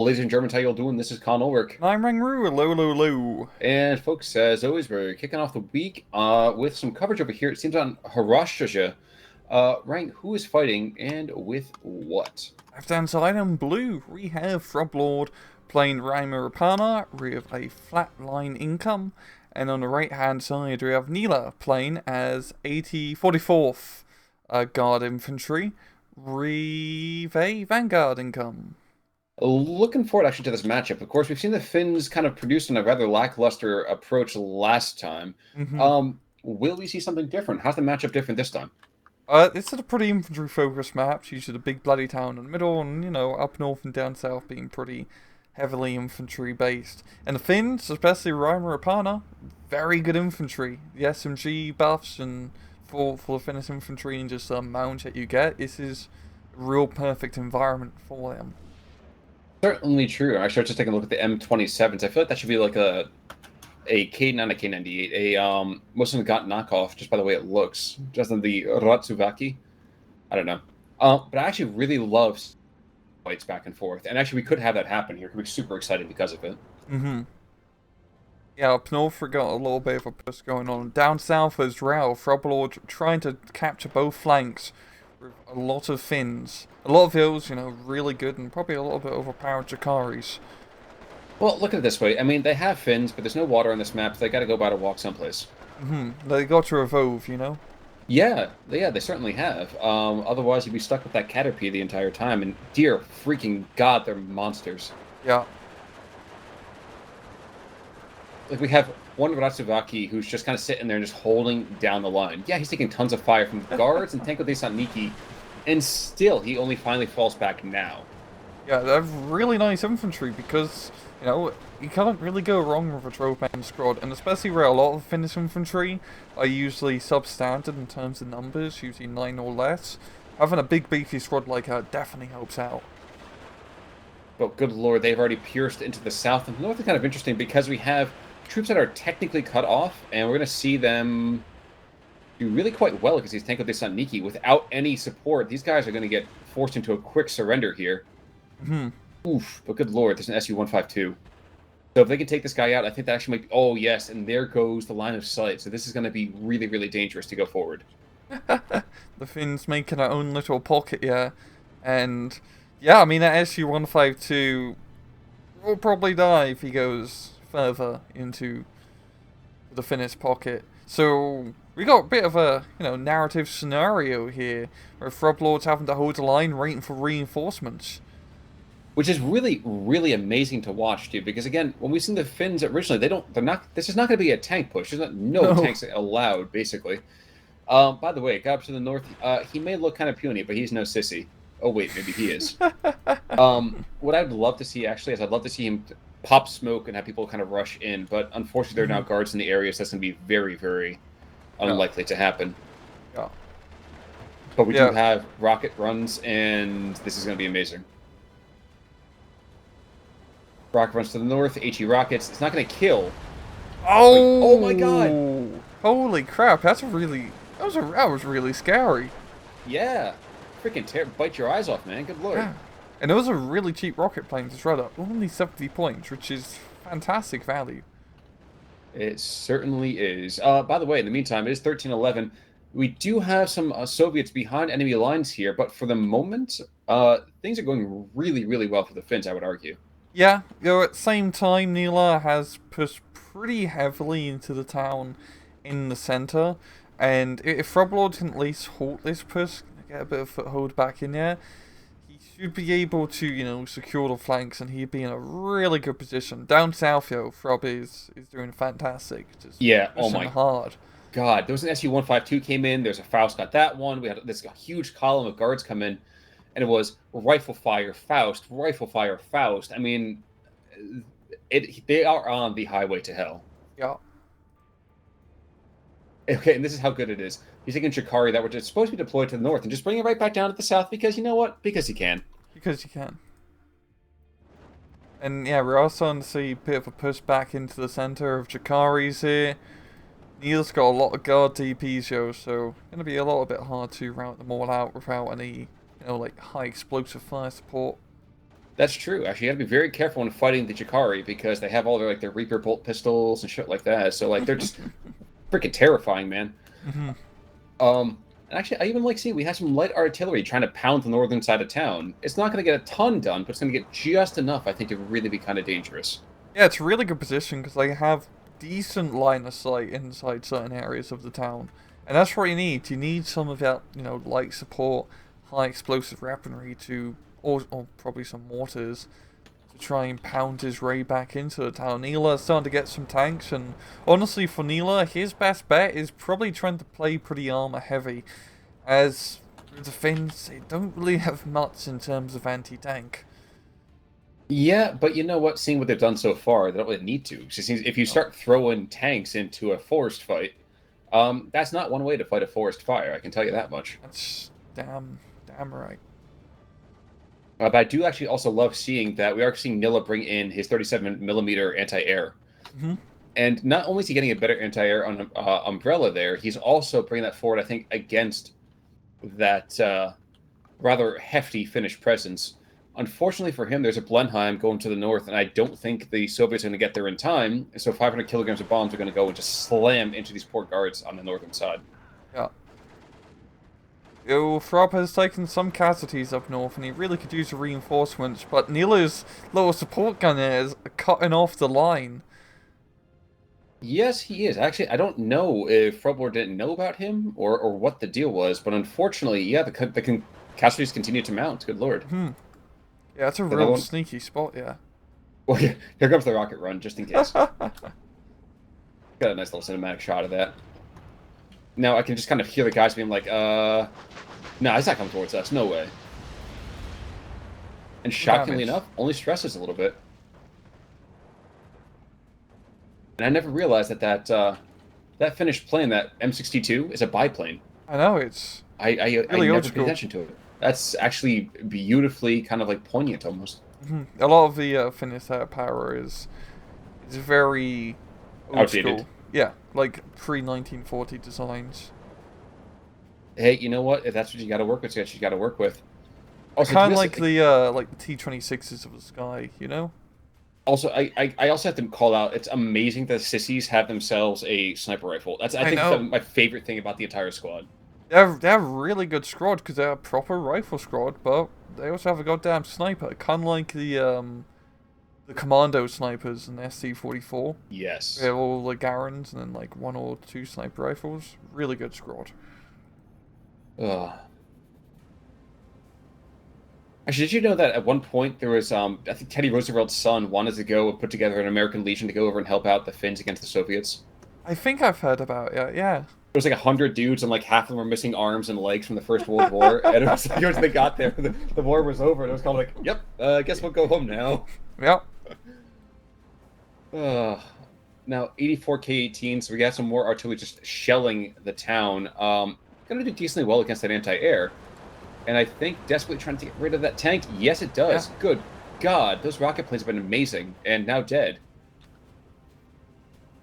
Ladies and Germans, how y'all doing? This is Con Ulrich. I'm Rangru, hello, hello, hello. And folks, as always, we're kicking off the week with some coverage over here. It seems on Harashtraja. Rang, who is fighting and with what? Left hand side in blue, we have Frubblord playing Raimu Rapana with a flatline income. And on the right hand side, we have Nilla playing as 44th Guard Infantry with a Vanguard income. Looking forward actually to this matchup. Of course, we've seen the Finns kind of produce in a rather lackluster approach last time. Mm-hmm. Will we see something different? How's the matchup different this time? It's a pretty infantry-focused map, usually the big bloody town in the middle, and, up north and down south being pretty heavily infantry-based. And the Finns, especially Raimu Rapana, very good infantry. The SMG buffs and for the Finnish infantry and just the amount that you get, this is a real perfect environment for them. Certainly true. Actually, I was just taking a look at the M27s. I feel like that should be like a K, not a K98, a Muslim got knockoff just by the way it looks, just on the Ratsuvaki. I don't know. But I actually really love fights back and forth, and actually we could have that happen here. It could be super exciting because of it. Mm-hmm. Yeah, up north we got a little bit of a push going on. Down south as well, Frubblord trying to capture both flanks with a lot of Finns. A lot of hills, really good and probably a little bit overpowered Jakaris. Well, look at it this way. I mean, they have fins, but there's no water on this map, so they got to go by to walk someplace. They got to evolve. Yeah, they certainly have. Otherwise, you'd be stuck with that Caterpie the entire time, and dear freaking god, they're monsters. Yeah. Like, we have one Ratsuvaki who's just kind of sitting there and just holding down the line. Yeah, he's taking tons of fire from the guards and Tenko de Saniki, and still, he only finally falls back now. Yeah, they have really nice infantry because, you can't really go wrong with a 12-man squad, and especially where a lot of Finnish infantry are usually substandard in terms of numbers, usually 9 or less. Having a big beefy squad like that definitely helps out. But good lord, they've already pierced into the south. And the north is kind of interesting because we have troops that are technically cut off, and we're going to see them do really quite well against these Tenko de Saniki without any support. These guys are going to get forced into a quick surrender here. Oof, but good lord, there's an SU-152. So if they can take this guy out, I think that actually might be... Oh, yes, and there goes the line of sight. So this is going to be really, really dangerous to go forward. The Finns making their own little pocket, yeah. And, yeah, I mean, that SU-152 will probably die if he goes further into the Finnish pocket. So we got a bit of a, narrative scenario here where Frubblord's having to hold the line waiting for reinforcements. Which is really, really amazing to watch, too, because again, when we've seen the Finns originally, this is not going to be a tank push. There's no tanks allowed, basically. By the way, guy up to the north, he may look kind of puny, but he's no sissy. Oh, wait, maybe he is. What I'd love to see, actually, is I'd love to see him pop smoke and have people kind of rush in, but unfortunately, there are now guards in the area, so that's going to be very, very unlikely to happen. Yeah. But we do have rocket runs, and this is going to be amazing. Rocket runs to the north, HE rockets. It's not going to kill. Oh! Oh my god! Holy crap! That was really scary. Yeah, freaking bite your eyes off, man. Good lord. Yeah. And those are really cheap rocket planes as well. Only 70 points, which is fantastic value. It certainly is. By the way, in the meantime, it is 13-11. We do have some Soviets behind enemy lines here, but for the moment, things are going really, really well for the Finns, I would argue. Yeah, at the same time, Nilla has pushed pretty heavily into the town in the center, and if Frubblord can at least halt this push, get a bit of foothold back in there, he should be able to, secure the flanks, and he'd be in a really good position. Down south, Frub is doing fantastic. Just oh my hard. God, there was an SU-152 came in, there's a Faust got that one, we had this huge column of guards come in, and it was rifle fire, Faust, rifle fire, Faust. I mean, they are on the highway to hell. Yeah. Okay, and this is how good it is. He's taking Chikari that were just supposed to be deployed to the north and just bring it right back down to the south because you know what? Because he can. Because you can. And yeah, we're also starting to see a bit of a push back into the center of Chikari's here. Neil's got a lot of guard DPs, so it's going to be a little bit hard to route them all out without any, like high explosive fire support. That's true. Actually, you got to be very careful when fighting the Jakari because they have all their Reaper bolt pistols and shit like that. So like they're just freaking terrifying, man. Hmm. And actually, I even like seeing we have some light artillery trying to pound the northern side of town. It's not going to get a ton done, but it's going to get just enough, I think, to really be kind of dangerous. Yeah, it's a really good position because they have decent line of sight inside certain areas of the town. And that's what you need. You need some of that, light support, high explosive weaponry to, or probably some mortars, to try and pound his way back into the town. Nilla's starting to get some tanks, and honestly, for Nilla, his best bet is probably trying to play pretty armor heavy, as the Finns, they don't really have much in terms of anti-tank. Yeah, but you know what? Seeing what they've done so far, they don't really need to. It seems if you start throwing tanks into a forest fight, that's not one way to fight a forest fire. I can tell you that much. That's damn right. But I do actually also love seeing that we are seeing Nilla bring in his 37 millimeter anti-air. Hmm. And not only is he getting a better anti-air on umbrella there, he's also bringing that forward, I think, against that rather hefty Finnish presence. Unfortunately for him, there's a Blenheim going to the north, and I don't think the Soviets are going to get there in time. So 500 kilograms of bombs are going to go and just slam into these port guards on the northern side. Yeah. Throb has taken some casualties up north, and he really could use the reinforcements, but Nila's little support gunner is cutting off the line. Yes, he is. Actually, I don't know if Frubblord didn't know about him or what the deal was, but unfortunately, yeah, the casualties continue to mount. Good lord. Hmm. Yeah, that's a real sneaky spot, yeah. Well, here comes the rocket run, just in case. Got a nice little cinematic shot of that. Now I can just kind of hear the guys being like, no, it's not coming towards us. No way. And shockingly enough, only stresses a little bit. And I never realized that Finnish plane, that M62, is a biplane. I know, it's I really never paid attention to it. That's actually beautifully kind of like poignant almost. A lot of the Finnish power is very outdated. School. Yeah, like pre-1940 designs. Hey, you know what? If that's what you got to work with, that's what you got to work with. Also, kind of like the T-26s of the sky, you know? Also, I also have to call out, it's amazing that sissies have themselves a sniper rifle. I think that's my favorite thing about the entire squad. They're a really good squad because they're a proper rifle squad, but they also have a goddamn sniper, kind of like the commando snipers in SC-44. Yes. They have all the Garens and then like 1 or 2 sniper rifles. Really good squad. Ugh. Actually, did you know that at one point there was, I think Teddy Roosevelt's son wanted to go and put together an American Legion to go over and help out the Finns against the Soviets? I think I've heard about it, yeah. There was like 100 dudes, and like half of them were missing arms and legs from the First World War. And it was like, once they got there, the war was over, and it was kind of like, yep, I guess we'll go home now. Yep. Now, 84 K-18, so we got some more artillery just shelling the town. Gonna do decently well against that anti-air. And I think desperately trying to get rid of that tank. Yes, it does. Yeah. Good God, those rocket planes have been amazing, and now dead.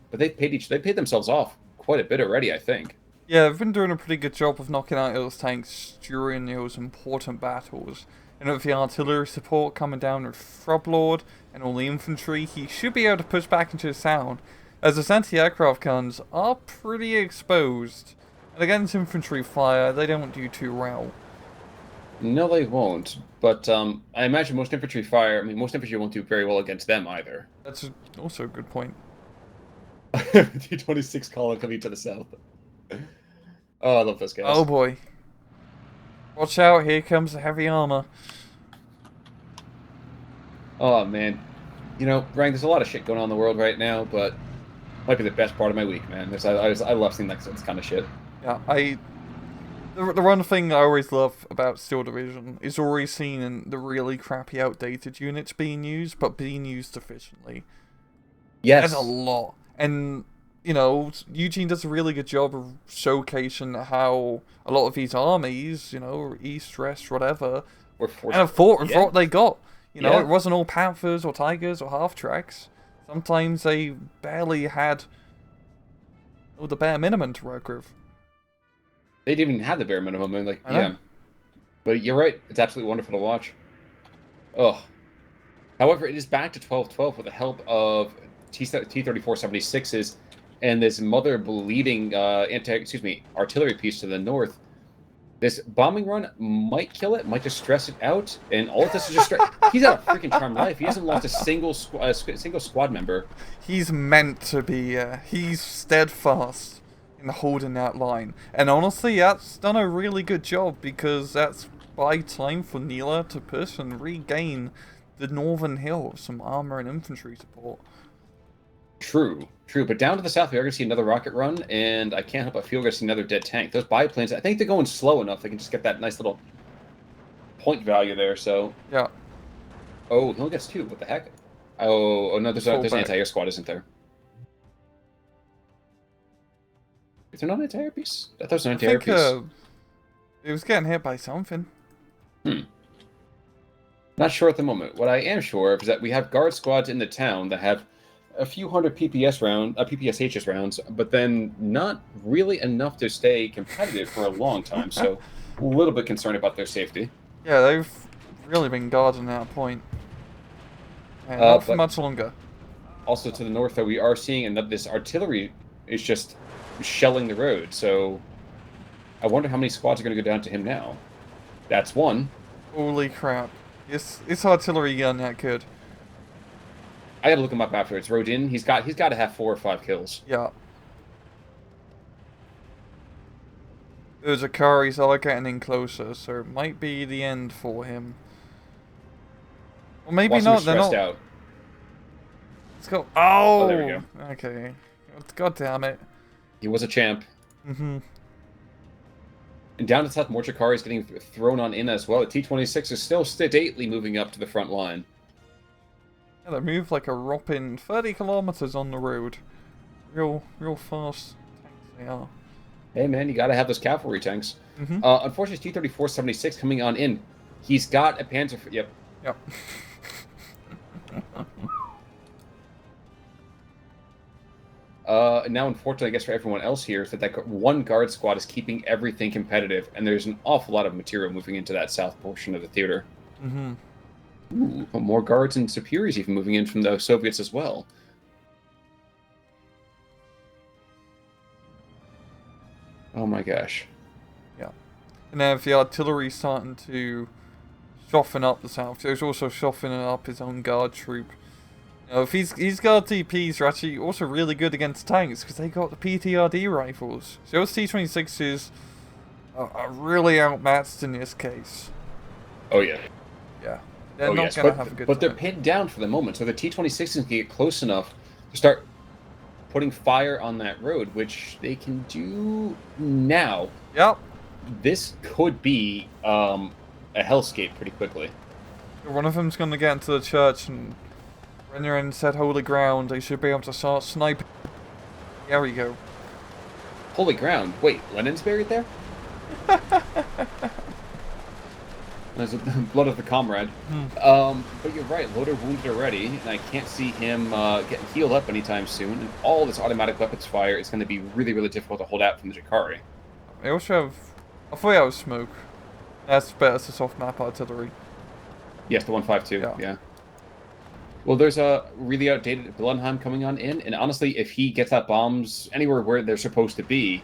But they paid themselves off quite a bit already, I think. Yeah, they've been doing a pretty good job of knocking out those tanks during those important battles. And with the artillery support coming down with Frubblord and all the infantry, he should be able to push back into the town, as his anti-aircraft guns are pretty exposed. And against infantry fire, they don't do too well. No, they won't. But I imagine most infantry won't do very well against them either. That's also a good point. T-26 column coming to the south. Oh, I love those guys. Oh boy. Watch out, here comes the heavy armor. Oh man. You know, Rang, there's a lot of shit going on in the world right now, but might be the best part of my week, man. I love seeing that kind of shit. Yeah, the one thing I always love about Steel Division is always seeing the really crappy outdated units being used, but being used efficiently. Yes. There's a lot. And, you know, Eugene does a really good job of showcasing how a lot of these armies, you know, East, West, whatever, kind of fought with what they got. You know, it wasn't all Panthers or Tigers or half-tracks. Sometimes they barely had the bare minimum to work with. They didn't even have the bare minimum. And like, yeah. But you're right. It's absolutely wonderful to watch. Oh. However, it is back to 12-12 with the help of T-34-76s and this mother bleeding artillery piece to the north. This bombing run might kill it, might just stress it out, and all of this is just he's got a freaking charmed life. He hasn't lost a single squad member. He's meant to be. He's steadfast in holding that line, and honestly, that's done a really good job because that's by time for Nilla to push and regain the northern hill of some armor and infantry support. True. But down to the south, we are going to see another rocket run, and I can't help but feel we're going to see another dead tank. Those biplanes, I think they're going slow enough. They can just get that nice little point value there, so... Yeah. Oh, he only gets 2. What the heck? Oh no, there's an anti-air squad, isn't there? Is there not an anti-air piece? I thought it was an anti-air piece. It was getting hit by something. Not sure at the moment. What I am sure of is that we have guard squads in the town that have a few hundred PPSHs rounds, but then not really enough to stay competitive for a long time, so a little bit concerned about their safety. Yeah, they've really been guarding that point. And not for much longer. Also to the north, though, we are seeing this artillery is just shelling the road, so I wonder how many squads are going to go down to him now. That's one. Holy crap. It's artillery gun that good. I gotta look him up afterwards. Rodin, he's got to have 4 or 5 kills. Yeah. Those Akaris are getting in closer, so it might be the end for him. Or maybe not. They're not. Out. Let's go. Oh, there we go. Okay. God damn it. He was a champ. Mm-hmm. And down to south, more Chikari is getting thrown on in as well. The T-26 is still sedately moving up to the front line. Yeah, they move like a whopping 30 kilometers on the road. Real fast tanks they are. Hey man, you gotta have those cavalry tanks. Mm-hmm. Unfortunately, T-34-76 coming on in. He's got a Panzer... Yep. Now, unfortunately, I guess for everyone else here, is that one guard squad is keeping everything competitive, and there's an awful lot of material moving into that south portion of the theater. Mm-hmm. Ooh, more guards and superiors even moving in from the Soviets as well. Oh my gosh. Yeah. And then if the artillery's starting to soften up the south, there's also softening up his own guard troop. You know, if his guard TPs are actually also really good against tanks because they got the PTRD rifles. So those T-26s are really outmatched in this case. Oh yeah. Yeah. They're not going to have a good time. But they're pinned down for the moment, so the T-26s can get close enough to start putting fire on that road, which they can do now. Yep. This could be a hellscape pretty quickly. One of them's going to get into the church, and when you're in said holy ground, they should be able to start sniping. There we go. Holy ground. Wait, Lenin's buried there? There's the blood of the comrade. But you're right, Loader wounded already, and I can't see him getting healed up anytime soon. And all this automatic weapons fire is going to be really, really difficult to hold out from the Chikari. They also have... I thought that was smoke. That's better to soft map artillery. Yes, the 152, yeah. Well, there's a really outdated Blenheim coming on in, and honestly, if he gets that bombs anywhere where they're supposed to be,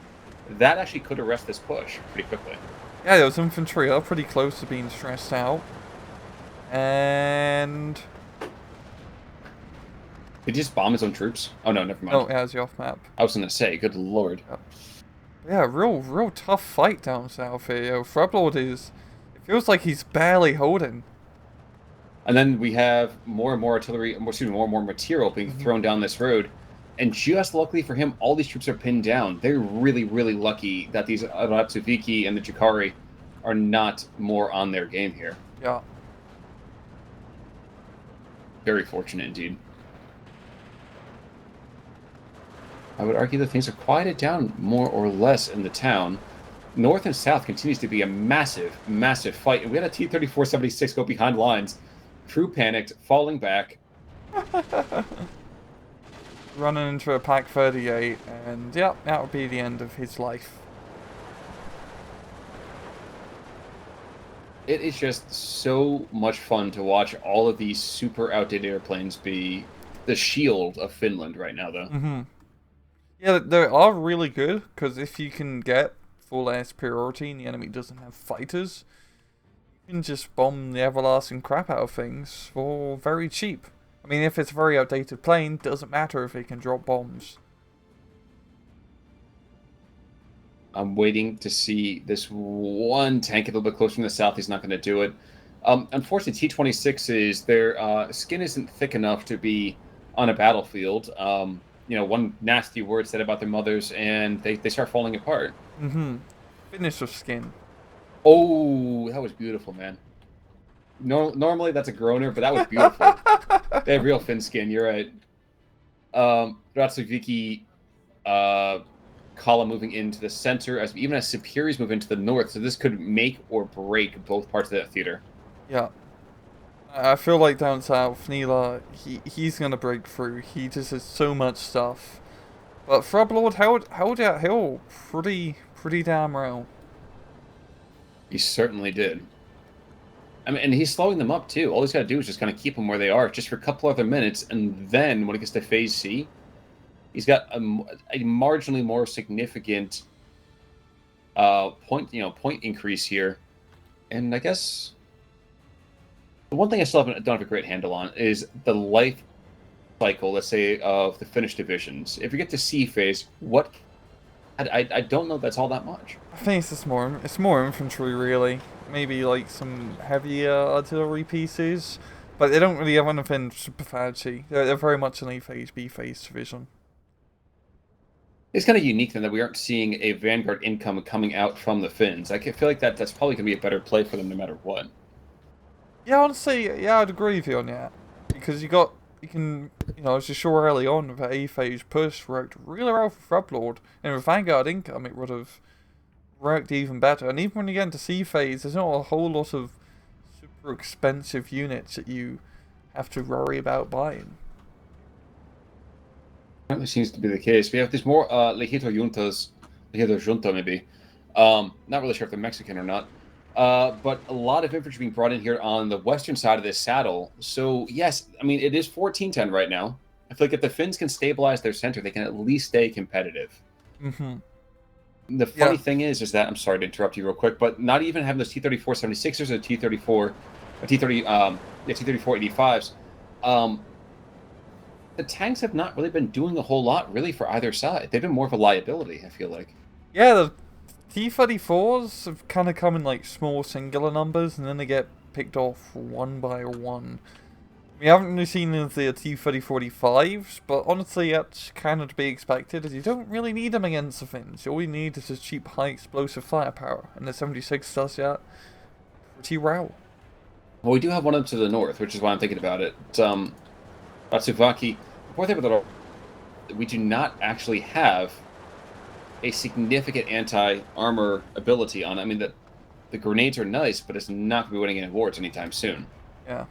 that actually could arrest this push pretty quickly. Yeah, those infantry are pretty close to being stressed out. And... Did he just bomb his own troops? Oh no, never mind. Oh, yeah, it's the off map. I was going to say, good lord. Yeah, real tough fight down south here. Yo, Frubblord is... It feels like he's barely holding. And then we have more and more artillery, more and more material being thrown down this road. And just luckily for him, all these troops are pinned down. They're really, really lucky that these Aratsuviki and the Chikari are not more on their game here. Yeah. Very fortunate indeed. I would argue that things are quieted down more or less in the town. North and south continues to be a massive, massive fight. And we had a T-34-76 go behind lines. Crew panicked, falling back. Running into a Pack 38, and yeah, that would be the end of his life. It is just so much fun to watch all of these super outdated airplanes be the shield of Finland right now, though. Mm-hmm. Yeah, they are really good, because if you can get full air superiority and the enemy doesn't have fighters, you can just bomb the everlasting crap out of things for very cheap. I mean, if it's a very outdated plane, doesn't matter if it can drop bombs. I'm waiting to see this one tank a little bit closer from the south. He's not going to do it. Unfortunately, T-26s, their skin isn't thick enough to be on a battlefield. One nasty word said about their mothers, and they start falling apart. Mm-hmm. Finish of skin. Oh, that was beautiful, man. No, normally that's a groaner, but that was beautiful. They have real thin skin. You're right. Ratsuviki, column moving into the center, even as Superiors move into the north. So this could make or break both parts of that theater. Yeah. I feel like down south, Nilla, he's gonna break through. He just has so much stuff. But Frubblord held that hill pretty damn well. He certainly did. I mean, and he's slowing them up too. All he's got to do is just kind of keep them where they are, just for a couple other minutes, and then when it gets to Phase C, he's got a marginally more significant point increase here. And I guess the one thing I still don't have a great handle on is the life cycle, let's say, of the Finnish divisions. If you get to C phase, what? I don't know if that's all that much. I think it's just more infantry really. Maybe like some heavier artillery pieces, but they don't really have anything super fancy. They're very much an A phase, B phase division. It's kind of unique then that we aren't seeing a Vanguard income coming out from the Finns. I feel like that's probably going to be a better play for them no matter what. Yeah, honestly, yeah, I'd agree with you on that. Because you can, as you saw early on with the A phase push worked really well for Frubblord, and with Vanguard income it would have worked even better. And even when you get into C phase, there's not a whole lot of super expensive units that you have to worry about buying. Certainly seems to be the case. We have these more Legido Junta maybe. Not really sure if they're Mexican or not. But a lot of infantry being brought in here on the western side of this saddle. So, yes, I mean, it is 14-10 right now. I feel like if the Finns can stabilize their center, they can at least stay competitive. Mm-hmm. The funny thing is that, I'm sorry to interrupt you real quick, but not even having those T-34 76ers or T-34, or T-30, T-34 85s, the tanks have not really been doing a whole lot, really, for either side. They've been more of a liability, I feel like. Yeah, the T-34s have kind of come in like small singular numbers, and then they get picked off one by one. We haven't really seen the T-30-45s, but honestly that's kind of to be expected, as you don't really need them against the Finns. All you need is just cheap high explosive firepower, and the 76 does that pretty well. Well, we do have one up to the north, which is why I'm thinking about it. Ratsuvaki, we do not actually have a significant anti-armor ability on it. I mean, the grenades are nice, but it's not going to be winning any awards anytime soon. Yeah.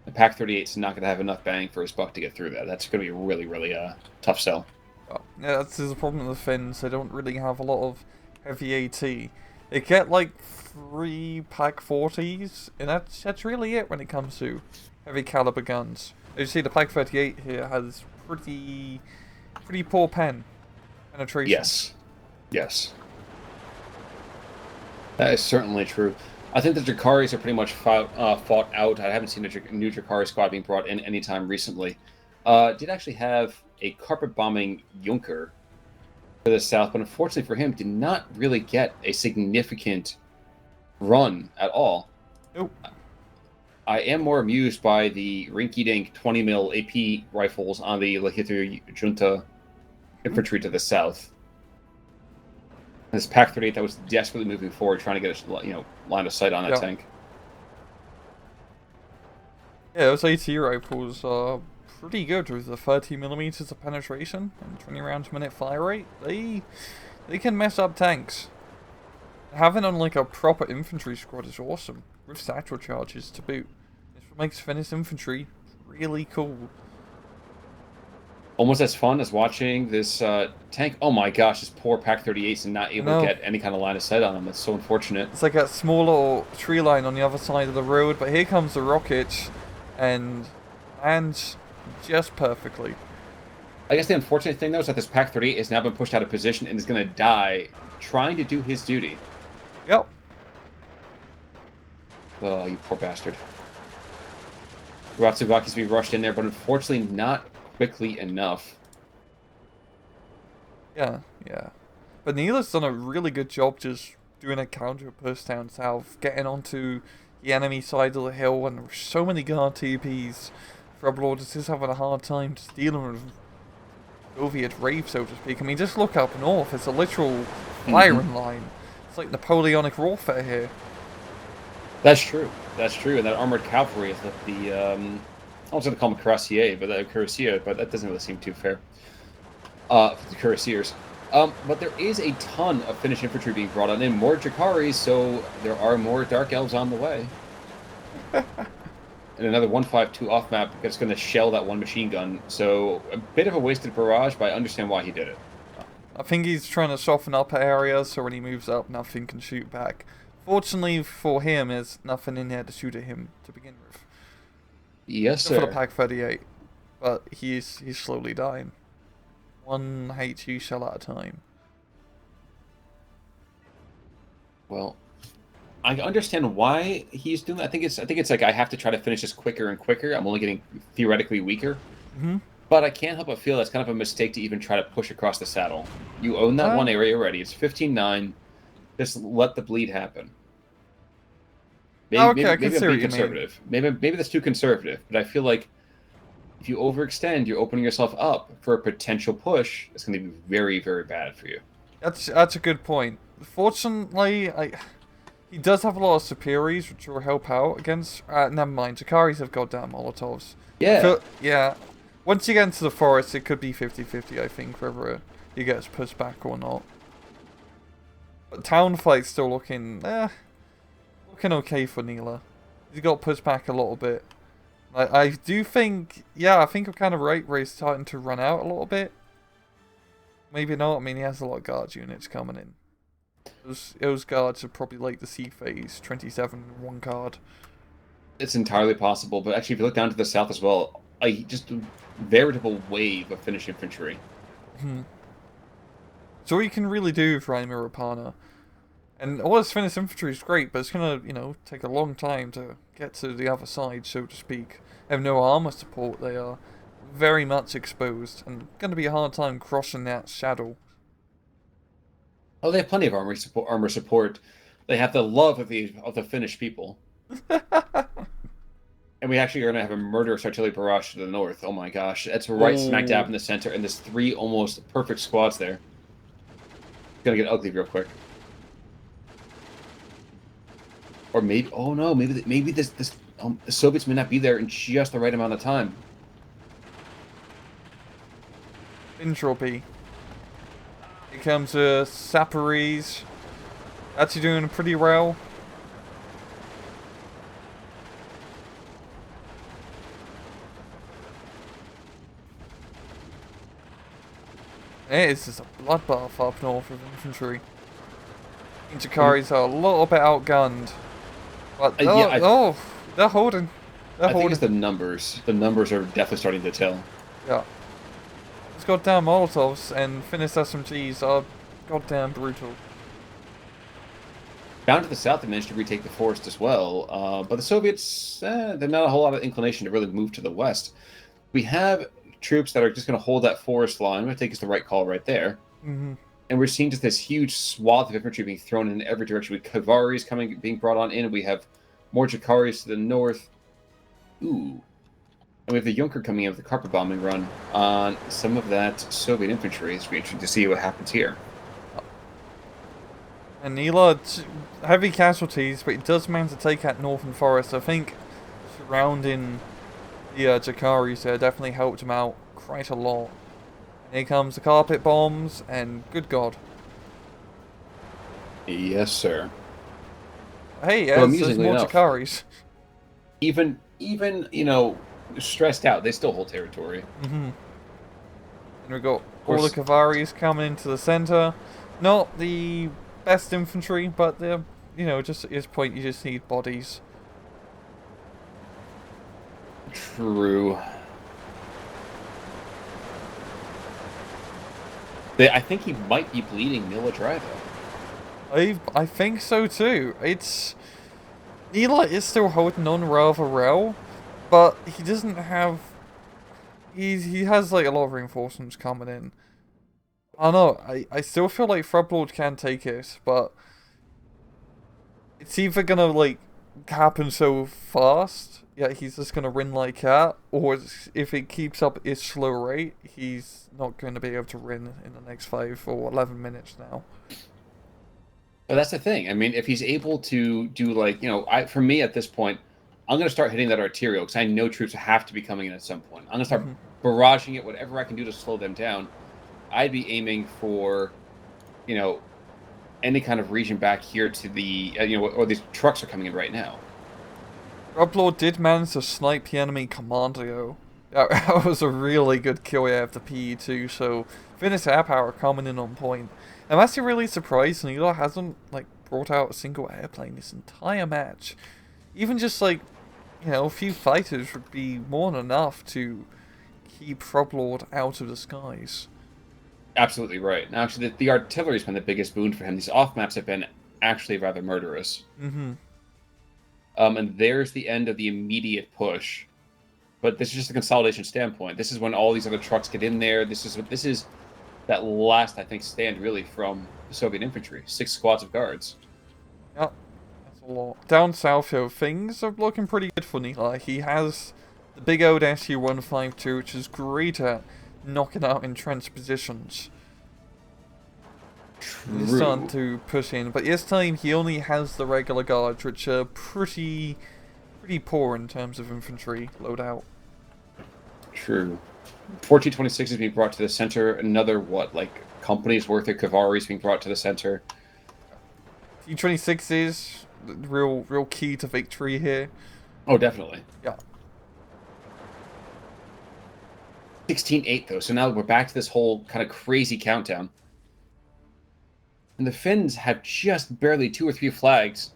The Pak-38 is not going to have enough bang for his buck to get through that. That's going to be a really, really tough sell. Oh, yeah, that's the problem with the Finns. They don't really have a lot of heavy AT. They get like 3 Pak-40s, and that's really it when it comes to heavy caliber guns. As you see, the Pak-38 here has pretty poor penetration. Yes. That is certainly true. I think the Drakaris are pretty much fought out. I haven't seen a new Drakari squad being brought in anytime recently. Did actually have a carpet bombing Junker to the south, but unfortunately for him, did not really get a significant run at all. Nope. I am more amused by the rinky-dink 20 mil AP rifles on the Legido Junta infantry to the south. This Pak-38 that was desperately moving forward, trying to get a line of sight on that tank. Yeah, those AT rifles are pretty good with the 30 millimeters of penetration and 20 rounds a minute fire rate. They can mess up tanks. Having on like a proper infantry squad is awesome, with satchel charges to boot. It's what makes Finnish infantry really cool. almost as fun as watching this tank. Oh my gosh, this poor Pack 38s and not I able to know. get any kind of line of sight on them. That's so unfortunate. It's like that small little tree line on the other side of the road, but here comes the rocket and lands just perfectly. I guess the unfortunate thing, though, is that this Pack 38 has now been pushed out of position and is going to die trying to do his duty. Yep. Oh, you poor bastard. Ratsugaki's being rushed in there, but unfortunately not quickly enough. Yeah, yeah. But Nilla's done a really good job just doing a counter push down south, getting onto the enemy side of the hill, and there's so many guard TPs. Frubblord is just having a hard time just dealing with Soviet rave, so to speak. I mean, just look up north. It's a literal firing line. It's like Napoleonic warfare here. That's true. That's true. And that armored cavalry is the I was going to call them cuirassier, but that doesn't really seem too fair. The cuirassiers. But there is a ton of Finnish infantry being brought on in, more Jakaris, so there are more Dark Elves on the way. And another 152 off map that's going to shell that one machine gun. So a bit of a wasted barrage, but I understand why he did it. I think he's trying to soften up areas so when he moves up, nothing can shoot back. Fortunately for him, there's nothing in there to shoot at him to begin with. Yes, Except sir. for the Pack 38. But he's slowly dying. One HE shell at a time. Well, I understand why he's doing that. I think it's like I have to try to finish this quicker and quicker. I'm only getting theoretically weaker. Mm-hmm. But I can't help but feel that's kind of a mistake to even try to push across the saddle. You own that one area already. It's 15-9. Just let the bleed happen. Okay, I maybe can see I'm what being you conservative. Maybe that's too conservative. But I feel like if you overextend, you're opening yourself up for a potential push. It's going to be very, very bad for you. That's a good point. Fortunately, he does have a lot of superiors which will help out against. Never mind, Jakaris have goddamn Molotovs. Yeah. Yeah. Once you get into the forest, it could be 50-50, I think, whether he gets pushed back or not. But town fight's still looking okay for Nilla. He's got pushed back a little bit. I do think, I think I'm kind of right where he's starting to run out a little bit. Maybe not. I mean, he has a lot of guards units coming in. Those guards are probably like the C phase 27 in one card. It's entirely possible, but actually, if you look down to the south as well, just a veritable wave of Finnish infantry. So what you can really do for Rapana, and all this Finnish infantry is great, but it's gonna, take a long time to get to the other side, so to speak. They have no armor support. They are very much exposed, and gonna be a hard time crossing that shadow. Oh, they have plenty of armor support. They have the love of the Finnish people. And we actually are going to have a murderous artillery barrage to the north. Oh my gosh. That's right smack dab in the center. And there's 3 almost perfect squads there. It's going to get ugly real quick. Or maybe... Oh no, maybe the Soviets may not be there in just the right amount of time. Entropy. Here comes Saparis. Actually doing pretty well. It is just a bloodbath up north of infantry. Jakaris are a little bit outgunned. But they're holding. I think it's the numbers. The numbers are definitely starting to tell. Yeah. These goddamn Molotovs and Finnish SMGs are goddamn brutal. Down to the south, they managed to retake the forest as well. But the Soviets, they're not a whole lot of inclination to really move to the west. We have troops that are just going to hold that forest line. I think it's the right call right there. Mm-hmm. And we're seeing just this huge swath of infantry being thrown in every direction. With Kavaris being brought on in. We have more Jakaris to the north. Ooh. And we have the Junker coming in with the carpet bombing run on some of that Soviet infantry. It's really interesting to see what happens here. And Nilla, heavy casualties, but he does manage to take out Northern Forest. I think surrounding the Jakaris there definitely helped him out quite a lot. And here comes the carpet bombs, and good God. Yes, sir. Hey, well, there's more enough, Jakaris. Even stressed out, they still hold territory. Mm-hmm. And we've got Of all the course, Kavaris coming into the center. Not the best infantry, but they're, just at this point you just need bodies. true. I think he might be bleeding Nilla dry, though. I think so too. Nilla is still holding on rather well, but he doesn't have. He has like a lot of reinforcements coming in. I don't know. I still feel like Frubblord can take it, but it's either gonna like happen so fast, yeah, he's just gonna win like that, or if it keeps up its slow rate, he's not going to be able to win in the next 5 or 11 minutes now. But that's the thing. I mean, if he's able to do like, for me at this point, I'm going to start hitting that arterial because I know troops have to be coming in at some point. I'm going to start barraging it, whatever I can do to slow them down. I'd be aiming for, any kind of region back here to the, or these trucks are coming in right now. Frubblord did manage to snipe the enemy commando. That was a really good kill after PE2, so Finnish air power coming in on point. I'm actually really surprised Nilla hasn't like brought out a single airplane this entire match. Even just like, a few fighters would be more than enough to keep Frubblord out of the skies. Absolutely right. Now, actually, the artillery's been the biggest boon for him. These off maps have been actually rather murderous. Mm-hmm. And there's the end of the immediate push. But this is just a consolidation standpoint. This is when all these other trucks get in there. This is that last, I think, stand really from the Soviet infantry. 6 squads of guards. Yep, that's a lot. Down south here, things are looking pretty good for Nilla. He has the big old SU-152, which is great at knocking out entrenched positions. True. He's starting to push in, but this time he only has the regular guards, which are pretty poor in terms of infantry loadout. True. 1426 is being brought to the center. Another, company's worth of cavalry is being brought to the center. T-26 is the real key to victory here. Oh, definitely. Yeah. 16-8, though, so now we're back to this whole kind of crazy countdown. And the Finns have just barely 2 or 3 flags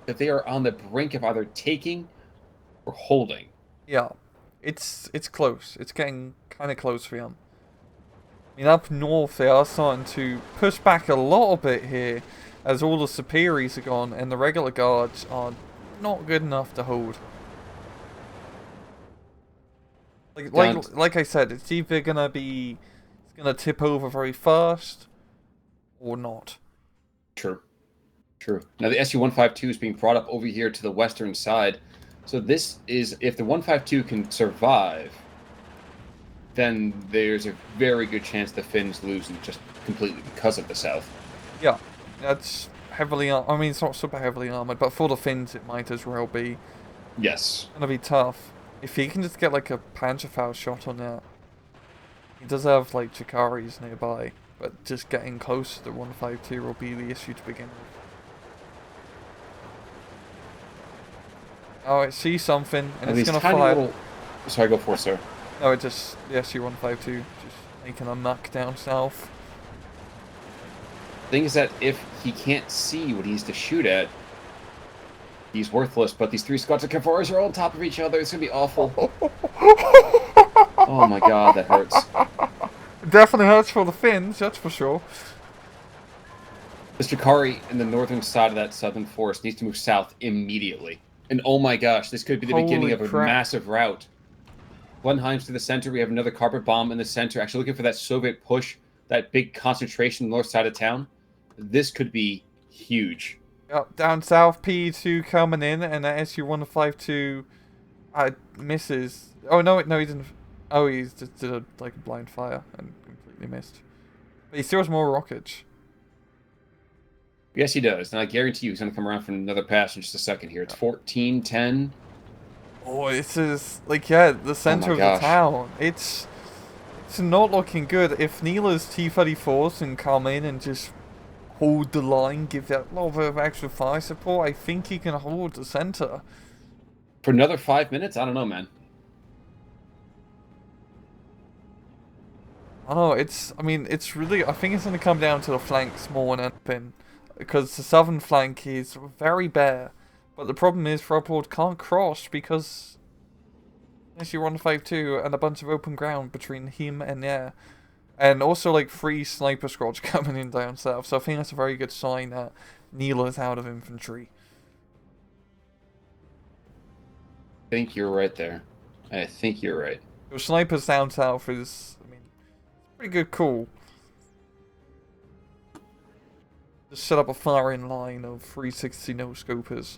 that they are on the brink of either taking or holding. Yeah. It's close. It's getting kind of close for them. I mean, up north they are starting to push back a little bit here as all the superiors are gone and the regular guards are not good enough to hold. Like I said, it's either it's gonna tip over very fast or not. True. Now the SU-152 is being brought up over here to the western side. So this is, if the 152 can survive, then there's a very good chance the Finns lose just completely because of the south. Yeah, that's heavily. I mean, it's not super heavily armored, but for the Finns, it might as well be. Yes. Gonna be tough. If he can just get like a Panzerfaust shot on that, he does have like Chikaris nearby, but just getting close to the 152 will be the issue to begin with. Oh, I see something, and it's gonna fly. Sorry, go for it, sir. No, it just the SU-152 just making a muck down south. The thing is that if he can't see what he needs to shoot at, he's worthless. But these 3 squads of Kavaris are all on top of each other. It's gonna be awful. Oh my god, that hurts. It definitely hurts for the Finns, that's for sure. The Chikari in the northern side of that southern forest needs to move south immediately. And oh my gosh, this could be the beginning of a massive rout. Blenheim's to the center. We have another carpet bomb in the center. Actually looking for that Soviet push, that big concentration north side of town. This could be huge. Yep, down south, PE2 coming in, and that SU-152 misses. Oh, no, he didn't. Oh, he just did a blind fire and completely missed. But he still has more rockets. Yes, he does. And I guarantee you he's going to come around for another pass in just a second here. It's 14-10. Oh, this is, the center of the town. It's not looking good. If Nilla's T-34s can come in and just hold the line, give that little bit of extra fire support, I think he can hold the center. For another 5 minutes? I don't know, man. Oh, I mean, it's really, I think it's going to come down to the flanks more than anything. Because the southern flank is very bare. But the problem is Frubblord can't cross because unless you run 5-2 and a bunch of open ground between him and there. And also like 3 sniper squads coming in down south. So I think that's a very good sign that Nilla is out of infantry. I think you're right there. I think you're right. So snipers down south is, I mean, pretty good call. Just set up a firing line of 360 no scopers.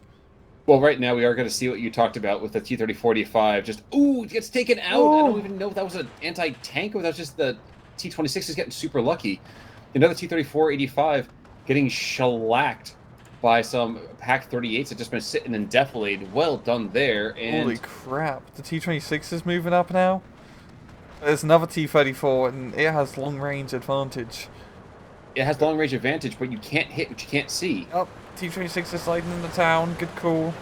Well, right now we are going to see what you talked about with the T-34-85. Just, ooh, it gets taken out. I don't Oh! even know if that was an anti-tank or that was just the T-26 is getting super lucky. Another T-34-85 getting shellacked by some PAC-38s that just been sitting and deflated. Well done there. And Holy crap. The T-26 is moving up now. There's another T-34 and it has long range advantage. it has long-range advantage, but you can't hit what you can't see. Oh, T-26 is sliding into town. Good call.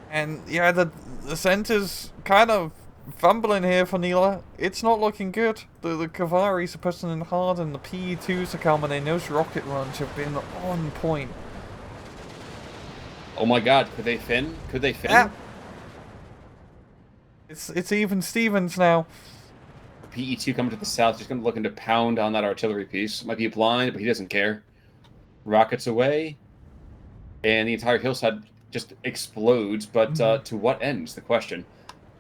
And yeah, the center's kind of fumbling here for Nilla. It's not looking good. The Kavaris are pushing in hard and the PE2s are coming in. Those rocket runs have been on point. Oh my god, could they fin? Could they fin? Ah. It's even Stevens now. PE2 coming to the south, just going to looking to pound on that artillery piece. Might be blind, but he doesn't care. Rockets away, and the entire hillside just explodes. But to what end is the question.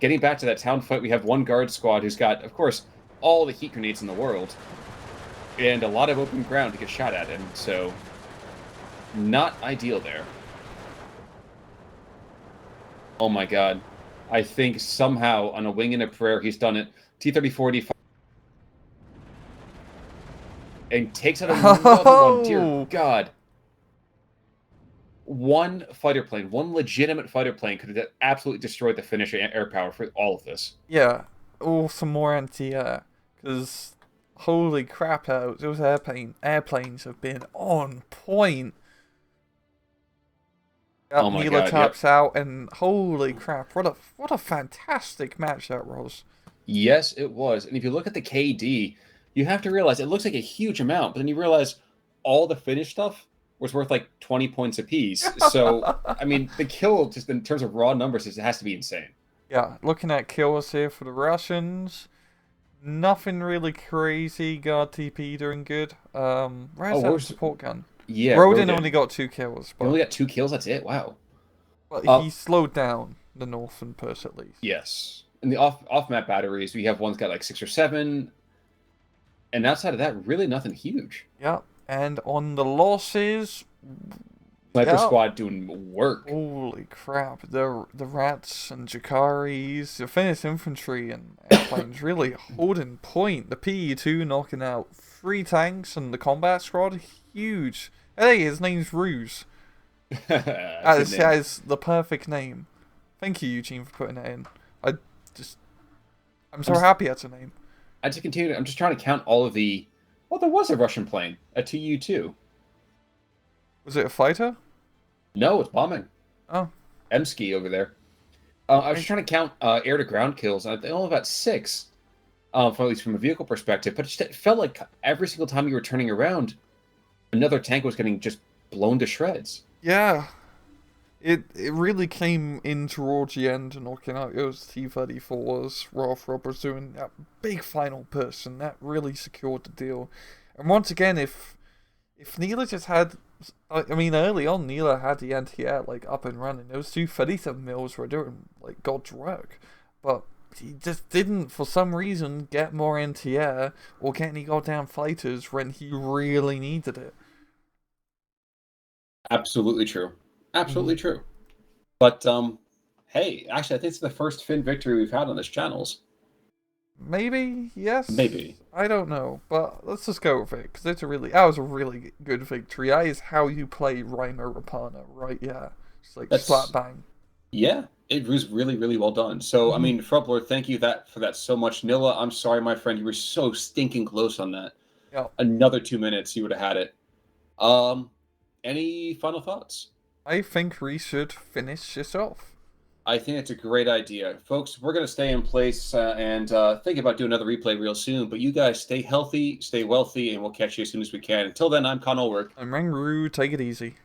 Getting back to that town fight, we have one guard squad who's got, of course, all the heat grenades in the world, and a lot of open ground to get shot at him. So, not ideal there. Oh my god. I think somehow, on a wing and a prayer, he's done it. T-34-85 and takes out another one. Dear God. One fighter plane, one legitimate fighter plane could have absolutely destroyed the Finnish air power for all of this. Yeah. Oh, some more anti-air. Because, holy crap, those airplanes have been on point. Oh my Nilla god, taps out, and holy crap, what a fantastic match that was. Yes, it was. And if you look at the KD, you have to realize it looks like a huge amount, but then you realize all the Finnish stuff was worth like 20 points apiece. So, I mean, the kill, just in terms of raw numbers, it has to be insane. Yeah, looking at kills here for the Russians, nothing really crazy. Guard TP doing good. Where's that support gun? Yeah, Rodin only got 2 kills. He only got 2 kills, that's it? Wow. But he slowed down the northern push at least. Yes. In the off-map batteries, we have one's got like 6 or 7. And outside of that, really nothing huge. Yeah, and on the losses... Sniper squad doing work. Holy crap. The Rats and Jakaris, the Finnish infantry and airplanes really holding point. The PE2 knocking out 3 tanks and the combat squad, huge. Hey, his name's Ruse. That is the perfect name. Thank you, Eugene, for putting it in. I'm so happy that's a name. I'm just trying to count all of the... Well, there was a Russian plane, a Tu-2. Was it a fighter? No, it's bombing. Oh. Emsky over there. I was just trying to count air-to-ground kills, and they only got 6, at least from a vehicle perspective. But it felt like every single time you were turning around, another tank was getting just blown to shreds. Yeah. It really came in towards the end, knocking out those T-34s. Roth was doing that big final push, and that really secured the deal. And once again, if Nilla just had... I mean, early on, Nilla had the anti-air, like, up and running. Those 2 37 mils were doing, like, God's work. But he just didn't, for some reason, get more anti-air or get any goddamn fighters when he really needed it. Absolutely true. Absolutely true. But, hey, actually, I think it's the first Finn victory we've had on this channels. Maybe, yes. Maybe. I don't know, but let's just go with it, because that was a really good victory. That is how you play Reimer Rapana, right? Yeah. Just like slap bang. Yeah, it was really, really well done. So, I mean, Frubblord, thank you for that so much. Nilla, I'm sorry, my friend, you were so stinking close on that. Yeah. Another 2 minutes, you would have had it. Any final thoughts? I think we should finish this off. I think it's a great idea. Folks, we're going to stay in place and think about doing another replay real soon. But you guys stay healthy, stay wealthy, and we'll catch you as soon as we can. Until then, I'm Con Ulrich. I'm Rangru, take it easy.